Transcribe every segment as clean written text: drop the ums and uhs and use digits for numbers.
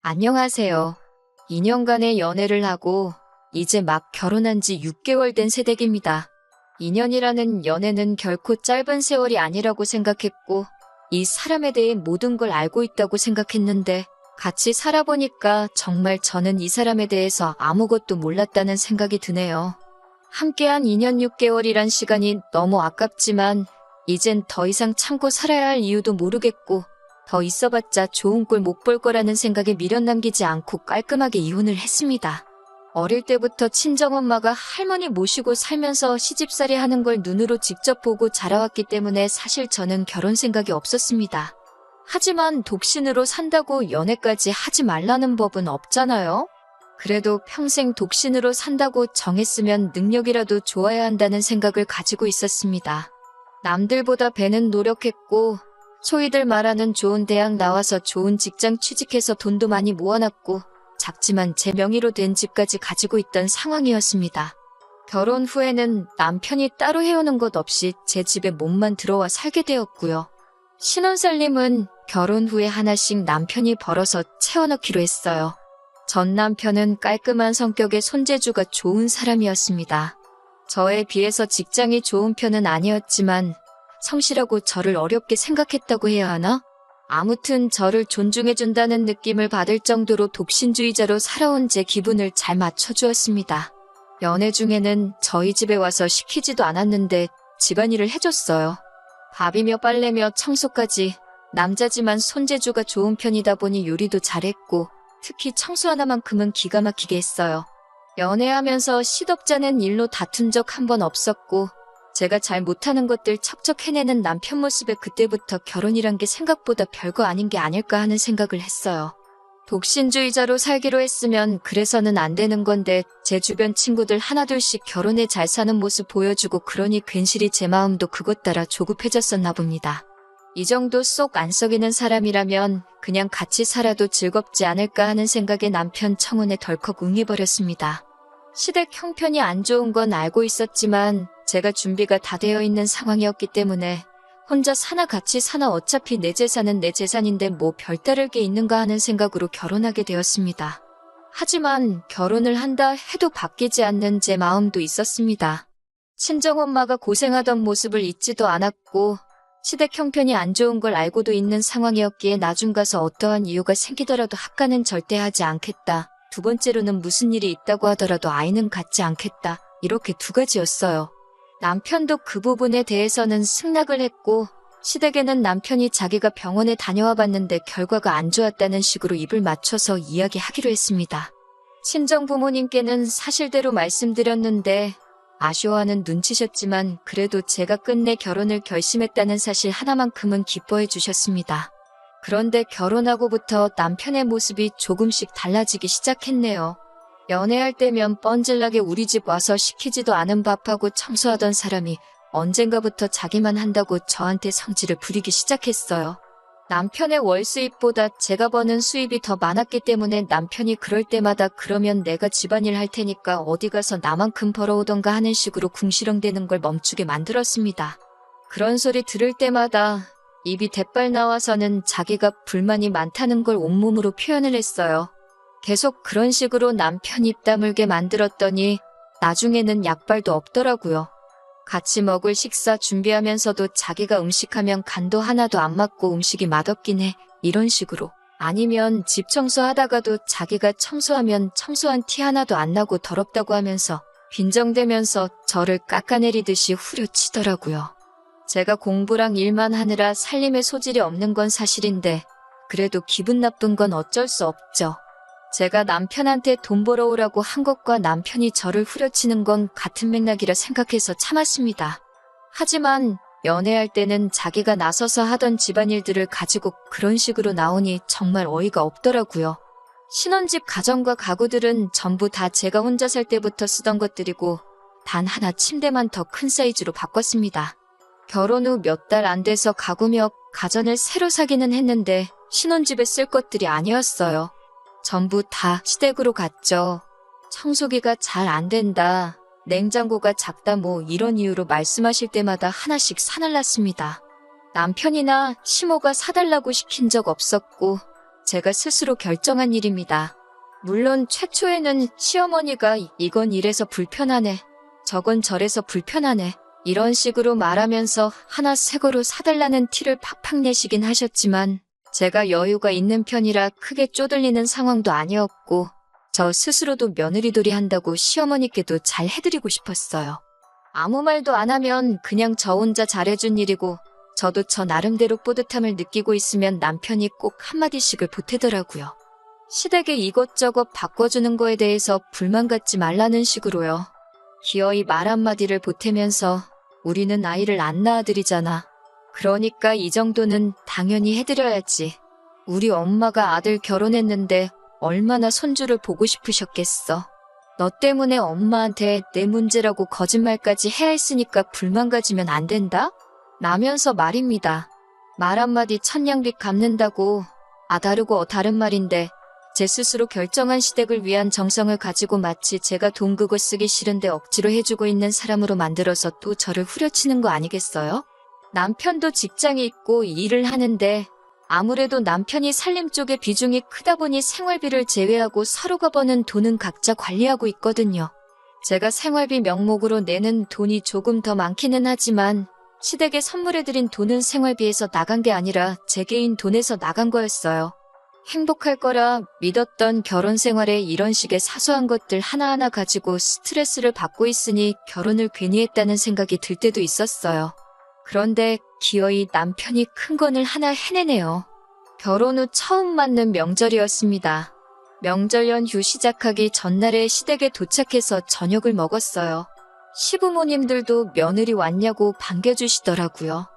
안녕하세요. 2년간의 연애를 하고 이제 막 결혼한 지 6개월 된 새댁입니다. 2년이라는 연애는 결코 짧은 세월이 아니라고 생각했고 이 사람에 대해 모든 걸 알고 있다고 생각했는데 같이 살아보니까 정말 저는 이 사람에 대해서 아무것도 몰랐다는 생각이 드네요. 함께한 2년 6개월이란 시간이 너무 아깝지만 이젠 더 이상 참고 살아야 할 이유도 모르겠고 더 있어봤자 좋은 꼴 못 볼 거라는 생각에 미련 남기지 않고 깔끔하게 이혼을 했습니다. 어릴 때부터 친정엄마가 할머니 모시고 살면서 시집살이 하는 걸 눈으로 직접 보고 자라왔기 때문에 사실 저는 결혼 생각이 없었습니다. 하지만 독신으로 산다고 연애까지 하지 말라는 법은 없잖아요? 그래도 평생 독신으로 산다고 정했으면 능력이라도 좋아야 한다는 생각을 가지고 있었습니다. 남들보다 배는 노력했고 소위들 말하는 좋은 대학 나와서 좋은 직장 취직해서 돈도 많이 모아놨고 작지만 제 명의로 된 집까지 가지고 있던 상황이었습니다. 결혼 후에는 남편이 따로 해오는 것 없이 제 집에 몸만 들어와 살게 되었고요. 신혼살림은 결혼 후에 하나씩 남편이 벌어서 채워넣기로 했어요. 전 남편은 깔끔한 성격의 손재주가 좋은 사람이었습니다. 저에 비해서 직장이 좋은 편은 아니었지만 성실하고 저를 어렵게 생각했다고 해야 하나? 아무튼 저를 존중해준다는 느낌을 받을 정도로 독신주의자로 살아온 제 기분을 잘 맞춰주었습니다. 연애 중에는 저희 집에 와서 시키지도 않았는데 집안일을 해줬어요. 밥이며 빨래며 청소까지. 남자지만 손재주가 좋은 편이다 보니 요리도 잘했고 특히 청소 하나만큼은 기가 막히게 했어요. 연애하면서 시덥잖은 일로 다툰 적 한 번 없었고 제가 잘 못하는 것들 척척 해내는 남편 모습에 그때부터 결혼이란 게 생각보다 별거 아닌 게 아닐까 하는 생각을 했어요. 독신주의자로 살기로 했으면 그래서는 안 되는 건데 제 주변 친구들 하나둘씩 결혼해 잘 사는 모습 보여주고 그러니 괜시리 제 마음도 그것 따라 조급해졌었나 봅니다. 이 정도 쏙 안 썩이는 사람이라면 그냥 같이 살아도 즐겁지 않을까 하는 생각에 남편 청혼에 덜컥 응해버렸습니다. 시댁 형편이 안 좋은 건 알고 있었지만 제가 준비가 다 되어 있는 상황이었기 때문에 혼자 사나 같이 사나 어차피 내 재산은 내 재산인데 뭐 별다를 게 있는가 하는 생각으로 결혼하게 되었습니다. 하지만 결혼을 한다 해도 바뀌지 않는 제 마음도 있었습니다. 친정엄마가 고생하던 모습을 잊지도 않았고 시댁 형편이 안 좋은 걸 알고도 있는 상황이었기에 나중 가서 어떠한 이유가 생기더라도 합가는 절대 하지 않겠다. 두 번째로는 무슨 일이 있다고 하더라도 아이는 갖지 않겠다. 이렇게 두 가지였어요. 남편도 그 부분에 대해서는 승낙을 했고 시댁에는 남편이 자기가 병원에 다녀와 봤는데 결과가 안 좋았다는 식으로 입을 맞춰서 이야기하기로 했습니다. 친정 부모님께는 사실대로 말씀드렸는데 아쉬워하는 눈치셨지만 그래도 제가 끝내 결혼을 결심했다는 사실 하나만큼은 기뻐해 주셨습니다. 그런데 결혼하고부터 남편의 모습이 조금씩 달라지기 시작했네요. 연애할 때면 뻔질나게 우리 집 와서 시키지도 않은 밥하고 청소하던 사람이 언젠가부터 자기만 한다고 저한테 성질을 부리기 시작했어요. 남편의 월 수입보다 제가 버는 수입이 더 많았기 때문에 남편이 그럴 때마다 그러면 내가 집안일 할 테니까 어디 가서 나만큼 벌어오던가 하는 식으로 궁시렁대는 걸 멈추게 만들었습니다. 그런 소리 들을 때마다 입이 대빨 나와서는 자기가 불만이 많다는 걸 온몸으로 표현을 했어요. 계속 그런 식으로 남편 입 다물게 만들었더니 나중에는 약발도 없더라고요. 같이 먹을 식사 준비하면서도 자기가 음식하면 간도 하나도 안 맞고 음식이 맛없긴 해. 이런 식으로. 아니면 집 청소하다가도 자기가 청소하면 청소한 티 하나도 안 나고 더럽다고 하면서 빈정대면서 저를 깎아내리듯이 후려치더라고요. 제가 공부랑 일만 하느라 살림에 소질이 없는 건 사실인데 그래도 기분 나쁜 건 어쩔 수 없죠. 제가 남편한테 돈 벌어오라고 한 것과 남편이 저를 후려치는 건 같은 맥락이라 생각해서 참았습니다. 하지만 연애할 때는 자기가 나서서 하던 집안일들을 가지고 그런 식으로 나오니 정말 어이가 없더라고요. 신혼집 가전과 가구들은 전부 다 제가 혼자 살 때부터 쓰던 것들이고 단 하나 침대만 더 큰 사이즈로 바꿨습니다. 결혼 후 몇 달 안 돼서 가구며 가전을 새로 사기는 했는데 신혼집에 쓸 것들이 아니었어요. 전부 다 시댁으로 갔죠. 청소기가 잘 안 된다, 냉장고가 작다 뭐 이런 이유로 말씀하실 때마다 하나씩 사날랐습니다. 남편이나 시모가 사달라고 시킨 적 없었고 제가 스스로 결정한 일입니다. 물론 최초에는 시어머니가 이건 이래서 불편하네, 저건 저래서 불편하네, 이런 식으로 말하면서 하나 새 거로 사달라는 티를 팍팍 내시긴 하셨지만 제가 여유가 있는 편이라 크게 쪼들리는 상황도 아니었고 저 스스로도 며느리돌이 한다고 시어머니께도 잘 해드리고 싶었어요. 아무 말도 안 하면 그냥 저 혼자 잘해준 일이고 저도 저 나름대로 뿌듯함을 느끼고 있으면 남편이 꼭 한마디씩을 보태더라고요. 시댁에 이것저것 바꿔주는 거에 대해서 불만 갖지 말라는 식으로요. 기어이 말 한마디를 보태면서 우리는 아이를 안 낳아드리잖아. 그러니까 이 정도는 당연히 해드려야지. 우리 엄마가 아들 결혼했는데 얼마나 손주를 보고 싶으셨겠어. 너 때문에 엄마한테 내 문제라고 거짓말까지 해야 했으니까 불만 가지면 안 된다? 라면서 말입니다. 말 한마디 천냥빚 갚는다고 다르고 다른 말인데 제 스스로 결정한 시댁을 위한 정성을 가지고 마치 제가 돈 그거 쓰기 싫은데 억지로 해주고 있는 사람으로 만들어서 또 저를 후려치는 거 아니겠어요? 남편도 직장이 있고 일을 하는데 아무래도 남편이 살림 쪽에 비중이 크다 보니 생활비를 제외하고 서로가 버는 돈은 각자 관리하고 있거든요. 제가 생활비 명목으로 내는 돈이 조금 더 많기는 하지만 시댁에 선물해드린 돈은 생활비에서 나간 게 아니라 제 개인 돈에서 나간 거였어요. 행복할 거라 믿었던 결혼 생활에 이런 식의 사소한 것들 하나하나 가지고 스트레스를 받고 있으니 결혼을 괜히 했다는 생각이 들 때도 있었어요. 그런데 기어이 남편이 큰 건을 하나 해내네요. 결혼 후 처음 맞는 명절이었습니다. 명절 연휴 시작하기 전날에 시댁에 도착해서 저녁을 먹었어요. 시부모님들도 며느리 왔냐고 반겨주시더라고요.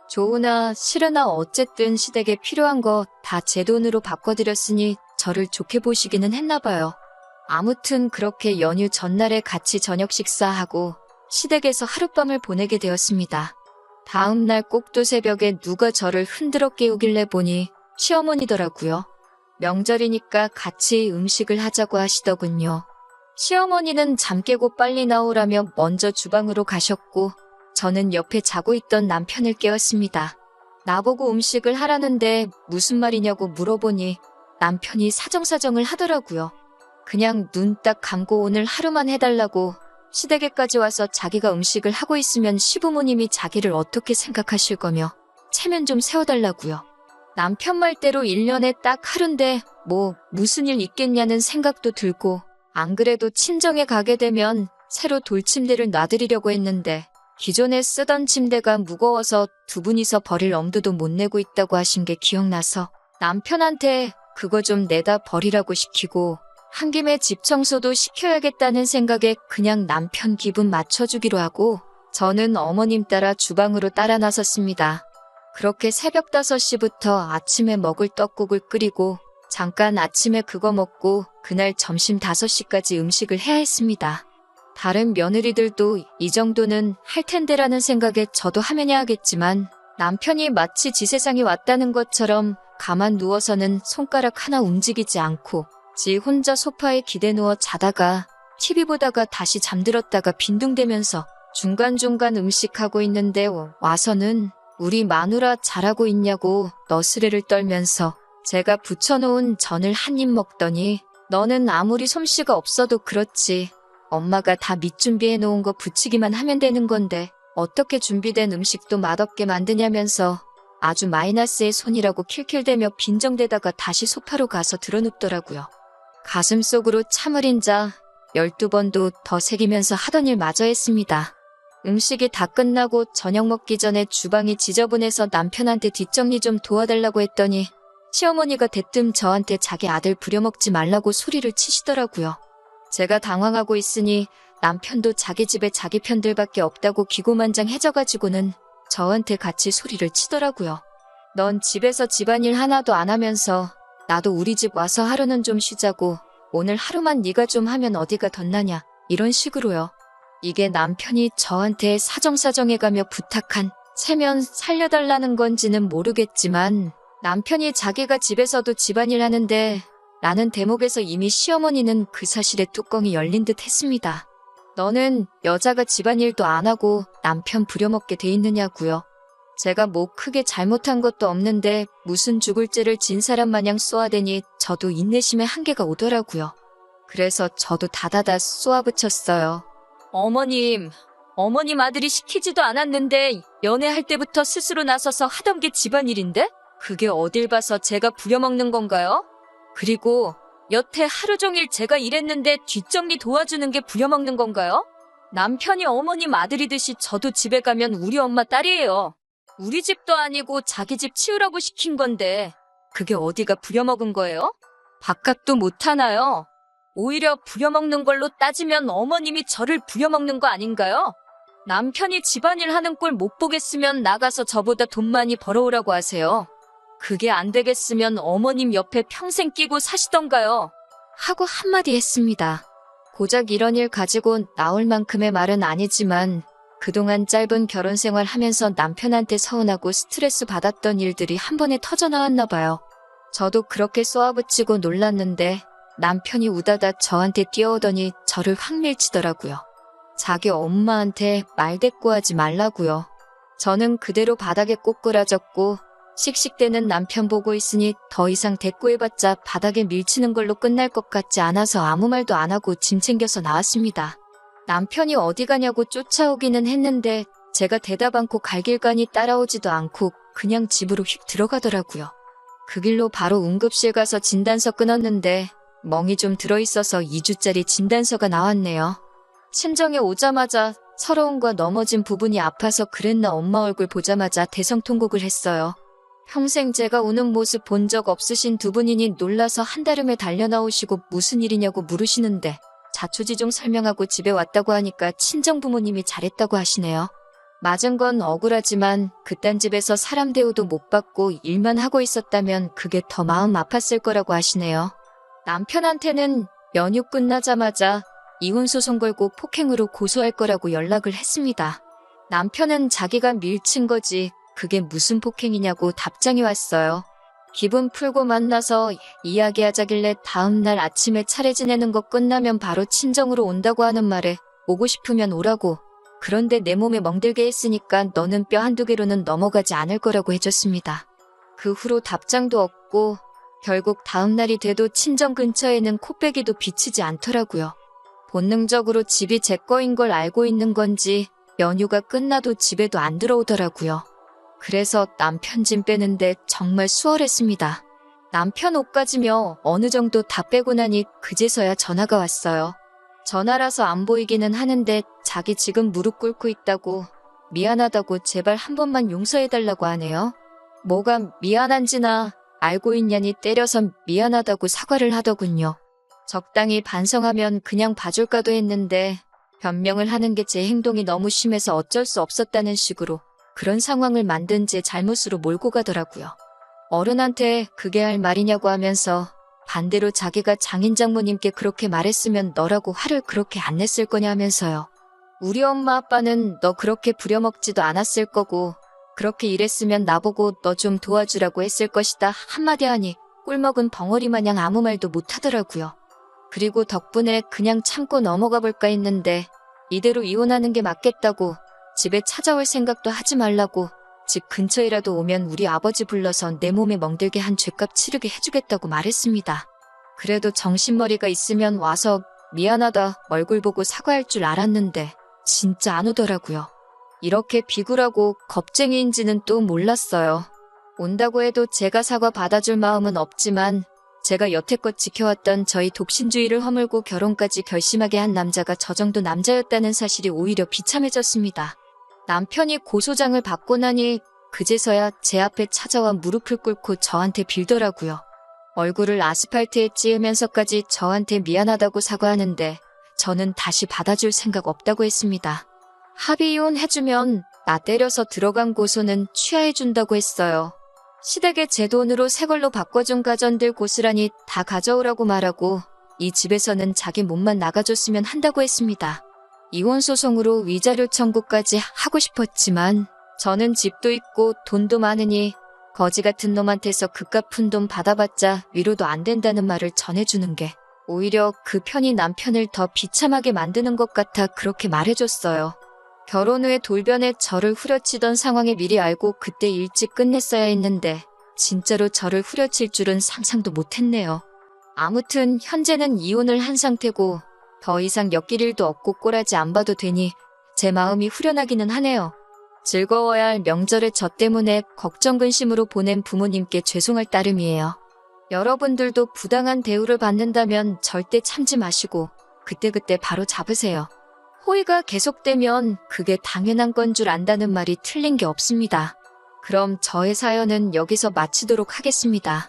좋으나 싫으나 어쨌든 시댁에 필요한 거 다 제 돈으로 바꿔드렸으니 저를 좋게 보시기는 했나 봐요. 아무튼 그렇게 연휴 전날에 같이 저녁 식사하고 시댁에서 하룻밤을 보내게 되었습니다. 다음 날 꼭두 새벽에 누가 저를 흔들어 깨우길래 보니 시어머니더라고요. 명절이니까 같이 음식을 하자고 하시더군요. 시어머니는 잠 깨고 빨리 나오라며 먼저 주방으로 가셨고 저는 옆에 자고 있던 남편을 깨웠습니다. 나보고 음식을 하라는데 무슨 말이냐고 물어보니 남편이 사정사정을 하더라고요. 그냥 눈 딱 감고 오늘 하루만 해달라고 시댁에까지 와서 자기가 음식을 하고 있으면 시부모님이 자기를 어떻게 생각하실 거며 체면 좀 세워달라고요. 남편 말대로 1년에 딱 하루인데 뭐 무슨 일 있겠냐는 생각도 들고 안 그래도 친정에 가게 되면 새로 돌침대를 놔드리려고 했는데 기존에 쓰던 침대가 무거워서 두 분이서 버릴 엄두도 못 내고 있다고 하신 게 기억나서 남편한테 그거 좀 내다 버리라고 시키고 한 김에 집 청소도 시켜야겠다는 생각에 그냥 남편 기분 맞춰주기로 하고 저는 어머님 따라 주방으로 따라 나섰습니다. 그렇게 새벽 5시부터 아침에 먹을 떡국을 끓이고 잠깐 아침에 그거 먹고 그날 점심 5시까지 음식을 해야 했습니다. 다른 며느리들도 이 정도는 할 텐데라는 생각에 저도 하면야 하겠지만 남편이 마치 지 세상이 왔다는 것처럼 가만 누워서는 손가락 하나 움직이지 않고 지 혼자 소파에 기대 누워 자다가 TV 보다가 다시 잠들었다가 빈둥대면서 중간중간 음식하고 있는데 와서는 우리 마누라 잘하고 있냐고 너스레를 떨면서 제가 부쳐놓은 전을 한 입 먹더니 너는 아무리 솜씨가 없어도 그렇지 엄마가 다 밑준비해 놓은 거 부치기만 하면 되는 건데 어떻게 준비된 음식도 맛없게 만드냐면서 아주 마이너스의 손이라고 킬킬대며 빈정대다가 다시 소파로 가서 드러눕더라고요. 가슴속으로 참을인 자 12번도 더 새기면서 하던 일 마저 했습니다. 음식이 다 끝나고 저녁 먹기 전에 주방이 지저분해서 남편한테 뒷정리 좀 도와달라고 했더니 시어머니가 대뜸 저한테 자기 아들 부려먹지 말라고 소리를 치시더라고요. 제가 당황하고 있으니 남편도 자기 집에 자기 편들밖에 없다고 기고만장해져가지고는 저한테 같이 소리를 치더라고요. 넌 집에서 집안일 하나도 안 하면서 나도 우리 집 와서 하루는 좀 쉬자고 오늘 하루만 네가 좀 하면 어디가 덧나냐 이런 식으로요. 이게 남편이 저한테 사정사정해가며 부탁한 체면 살려달라는 건지는 모르겠지만 남편이 자기가 집에서도 집안일 하는데 라는 대목에서 이미 시어머니는 그 사실에 뚜껑이 열린 듯 했습니다. 너는 여자가 집안일도 안 하고 남편 부려먹게 돼 있느냐고요. 제가 뭐 크게 잘못한 것도 없는데 무슨 죽을 죄를 진 사람 마냥 쏘아대니 저도 인내심의 한계가 오더라고요. 그래서 저도 다다다 쏘아붙였어요. 어머님 아들이 시키지도 않았는데 연애할 때부터 스스로 나서서 하던 게 집안일인데? 그게 어딜 봐서 제가 부려먹는 건가요? 그리고 여태 하루 종일 제가 일했는데 뒷정리 도와주는 게 부려먹는 건가요? 남편이 어머님 아들이듯이 저도 집에 가면 우리 엄마 딸이에요. 우리 집도 아니고 자기 집 치우라고 시킨 건데 그게 어디가 부려먹은 거예요? 바깥도 못하나요? 오히려 부려먹는 걸로 따지면 어머님이 저를 부려먹는 거 아닌가요? 남편이 집안일 하는 꼴 못 보겠으면 나가서 저보다 돈 많이 벌어오라고 하세요. 그게 안 되겠으면 어머님 옆에 평생 끼고 사시던가요. 하고 한마디 했습니다. 고작 이런 일 가지고 나올 만큼의 말은 아니지만 그동안 짧은 결혼 생활 하면서 남편한테 서운하고 스트레스 받았던 일들이 한 번에 터져나왔나 봐요. 저도 그렇게 쏘아붙이고 놀랐는데 남편이 우다다 저한테 뛰어오더니 저를 확 밀치더라고요. 자기 엄마한테 말대꾸하지 말라고요. 저는 그대로 바닥에 꼬꾸라졌고 씩씩대는 남편 보고 있으니 더 이상 대꾸해봤자 바닥에 밀치는 걸로 끝날 것 같지 않아서 아무 말도 안 하고 짐 챙겨서 나왔습니다. 남편이 어디 가냐고 쫓아오기는 했는데 제가 대답 않고 갈 길 가니 따라오지도 않고 그냥 집으로 휙 들어가더라고요. 그 길로 바로 응급실 가서 진단서 끊었는데 멍이 좀 들어있어서 2주짜리 진단서가 나왔네요. 친정에 오자마자 서러움과 넘어진 부분이 아파서 그랬나 엄마 얼굴 보자마자 대성통곡을 했어요. 평생 제가 우는 모습 본 적 없으신 두 분이니 놀라서 한달음에 달려나오시고 무슨 일이냐고 물으시는데 자초지종 설명하고 집에 왔다고 하니까 친정 부모님이 잘했다고 하시네요. 맞은 건 억울하지만 그딴 집에서 사람 대우도 못 받고 일만 하고 있었다면 그게 더 마음 아팠을 거라고 하시네요. 남편한테는 연휴 끝나자마자 이혼소송 걸고 폭행으로 고소할 거라고 연락을 했습니다. 남편은 자기가 밀친 거지 그게 무슨 폭행이냐고 답장이 왔어요. 기분 풀고 만나서 이야기하자길래 다음날 아침에 차례 지내는 거 끝나면 바로 친정으로 온다고 하는 말에 오고 싶으면 오라고. 그런데 내 몸에 멍들게 했으니까 너는 뼈 한두 개로는 넘어가지 않을 거라고 해줬습니다. 그 후로 답장도 없고 결국 다음날이 돼도 친정 근처에는 코빼기도 비치지 않더라고요. 본능적으로 집이 제 거인 걸 알고 있는 건지 연휴가 끝나도 집에도 안 들어오더라고요. 그래서 남편 짐 빼는데 정말 수월했습니다. 남편 옷가지며 어느 정도 다 빼고 나니 그제서야 전화가 왔어요. 전화라서 안 보이기는 하는데 자기 지금 무릎 꿇고 있다고 미안하다고 제발 한 번만 용서해달라고 하네요. 뭐가 미안한지나 알고 있냐니 때려서 미안하다고 사과를 하더군요. 적당히 반성하면 그냥 봐줄까도 했는데 변명을 하는 게 제 행동이 너무 심해서 어쩔 수 없었다는 식으로 그런 상황을 만든 제 잘못으로 몰고 가더라고요. 어른한테 그게 할 말이냐고 하면서 반대로 자기가 장인 장모님께 그렇게 말했으면 너라고 화를 그렇게 안 냈을 거냐 하면서요. 우리 엄마 아빠는 너 그렇게 부려먹지도 않았을 거고 그렇게 일했으면 나보고 너 좀 도와주라고 했을 것이다 한마디 하니 꿀먹은 벙어리 마냥 아무 말도 못하더라고요. 그리고 덕분에 그냥 참고 넘어가 볼까 했는데 이대로 이혼하는 게 맞겠다고 집에 찾아올 생각도 하지 말라고 집 근처이라도 오면 우리 아버지 불러서 내 몸에 멍들게 한 죗값 치르게 해주겠다고 말했습니다. 그래도 정신머리가 있으면 와서 미안하다 얼굴 보고 사과할 줄 알았는데 진짜 안 오더라고요. 이렇게 비굴하고 겁쟁이인지는 또 몰랐어요. 온다고 해도 제가 사과 받아줄 마음은 없지만 제가 여태껏 지켜왔던 저희 독신주의를 허물고 결혼까지 결심하게 한 남자가 저 정도 남자였다는 사실이 오히려 비참해졌습니다. 남편이 고소장을 받고 나니 그제서야 제 앞에 찾아와 무릎을 꿇고 저한테 빌더라고요. 얼굴을 아스팔트에 찌으면서까지 저한테 미안하다고 사과하는데 저는 다시 받아줄 생각 없다고 했습니다. 합의 이혼 해주면 나 때려서 들어간 고소는 취하해준다고 했어요. 시댁에 제 돈으로 새 걸로 바꿔준 가전들 고스란히 다 가져오라고 말하고 이 집에서는 자기 몸만 나가줬으면 한다고 했습니다. 이혼소송으로 위자료 청구까지 하고 싶었지만 저는 집도 있고 돈도 많으니 거지 같은 놈한테서 그깟 푼 돈 받아봤자 위로도 안 된다는 말을 전해주는 게 오히려 그 편이 남편을 더 비참하게 만드는 것 같아 그렇게 말해줬어요. 결혼 후에 돌변에 저를 후려치던 상황에 미리 알고 그때 일찍 끝냈어야 했는데 진짜로 저를 후려칠 줄은 상상도 못했네요. 아무튼 현재는 이혼을 한 상태고 더 이상 엮일 일도 없고 꼬라지 안 봐도 되니 제 마음이 후련하기는 하네요. 즐거워야 할 명절에 저 때문에 걱정 근심으로 보낸 부모님께 죄송할 따름이에요. 여러분들도 부당한 대우를 받는다면 절대 참지 마시고 그때그때 바로 잡으세요. 호의가 계속되면 그게 당연한 건 줄 안다는 말이 틀린 게 없습니다. 그럼 저의 사연은 여기서 마치도록 하겠습니다.